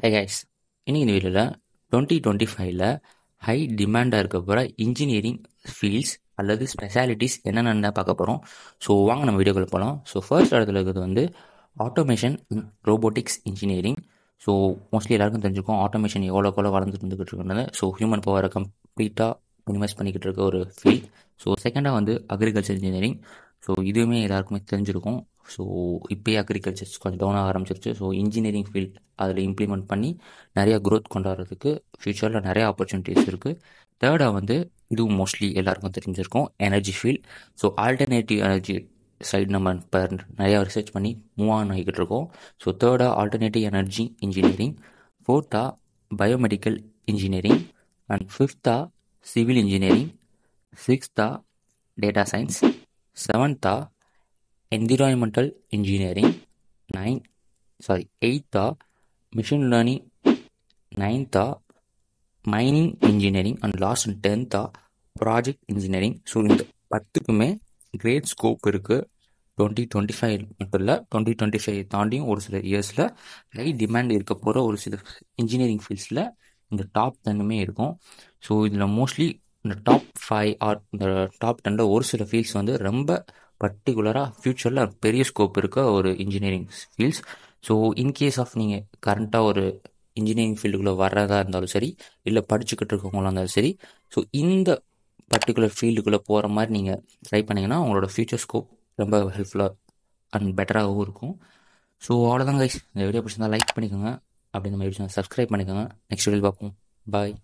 Hey guys, இன்னைக்கு இந்த வீடியோவில் 2025ல் ஹை டிமாண்டாக இருக்க போகிற இன்ஜினியரிங் ஃபீல்ட்ஸ் அல்லது ஸ்பெஷாலிட்டிஸ் என்னென்னு பார்க்க போகிறோம். ஸோ வாங்க நம்ம வீடியோக்குள்ள போகலாம். ஸோ ஃபர்ஸ்ட் இடத்துல இருக்கிறது வந்து automation robotics engineering. So mostly எல்லாருக்கும் தெரிஞ்சுக்கும் ஆட்டோமேஷன் எவ்வளோக்கெவ்வளோ வளர்ந்துட்டு வந்துக்கிட்டு இருக்கிறது. ஸோ ஹியூமன் பவரை கம்ப்ளீட்டாக மினிமைஸ் பண்ணிக்கிட்டு இருக்க ஒரு ஃபீல்ட். ஸோ செகண்டாக வந்து அக்ரிகல்ச்சர் இன்ஜினியரிங். ஸோ இதுவுமே எல்லாருக்குமே தெரிஞ்சிருக்கும். ஸோ இப்போயே அக்ரிகல்ச்சர்ஸ் கொஞ்சம் டவுன் ஆக ஆரம்பிச்சிருச்சு. ஸோ இன்ஜினியரிங் ஃபீல்ட் அதில் இம்ப்ளிமெண்ட் பண்ணி நிறையா க்ரோத் கொண்டாடுறதுக்கு ஃப்யூச்சரில் நிறைய ஆப்பர்ச்சுனிட்டிஸ் இருக்குது. தேர்டாக வந்து இதுவும் மோஸ்ட்லி எல்லாருக்கும் தெரிஞ்சிருக்கும் energy field. So alternative energy side நம்ம இப்போ நிறையா ரிசர்ச் பண்ணி மூவ் ஆன் ஆகிக்கிட்டு இருக்கோம். ஸோ தேர்டாக ஆல்டர்னேட்டிவ் எனர்ஜி இன்ஜினியரிங், ஃபோர்த்தாக பயோமெடிக்கல் இன்ஜினியரிங், அண்ட் ஃபிஃப்த்தாக சிவில் இன்ஜினியரிங், சிக்ஸ்த்தாக டேட்டா சயின்ஸ், செவன்த்தாக என்விரான்மெண்டல் இன்ஜினியரிங், எயித்தா மிஷின் லேர்னிங், நைன்த்தா mining engineering, and last and 10th project engineering. So இந்த 10க்குமே கிரேட் ஸ்கோப் இருக்குது. 2025 மட்டும் இல்லை, 2025 தாண்டியும் ஒரு சில இயர்ஸில் ஹை டிமாண்ட் இருக்க போகிற ஒரு சில இன்ஜினியரிங் ஃபீல்ட்ஸில் இந்த டாப் 10மே இருக்கும். ஸோ இதில் மோஸ்ட்லி இந்த டாப் 5 ஆர் இந்த டாப் 10ல் ஒரு சில ஃபீல்ட்ஸ் வந்து ரொம்ப பர்டிகுலராக ஃப்யூச்சரில் பெரிய ஸ்கோப் இருக்க ஒரு engineering fields. So in case of நீங்கள் கரண்ட்டாக ஒரு இன்ஜினியரிங் ஃபீல்டுக்குள்ளே வர்றதா இருந்தாலும் சரி, இல்லை படிச்சுக்கிட்டு இருக்கவங்களா இருந்தாலும் சரி, ஸோ இந்த பர்டிகுலர் ஃபீல்டுக்குள்ளே போகிற மாதிரி நீங்கள் ட்ரை பண்ணிங்கன்னா உங்களோட ஃப்யூச்சர் ஸ்கோப் ரொம்ப ஹெல்ப்ஃபுல்லாக அண்ட் பெட்டராகவும் இருக்கும். ஸோ அவ்வளோதான் கைஸ். இந்த வீடியோ பிடிச்சிருந்தா லைக் பண்ணிக்கோங்க. அப்படி நம்ம வீடியோ சப்ஸ்கிரைப் பண்ணிக்கோங்க. நெக்ஸ்ட் வீடியோ பார்ப்போம். பாய்.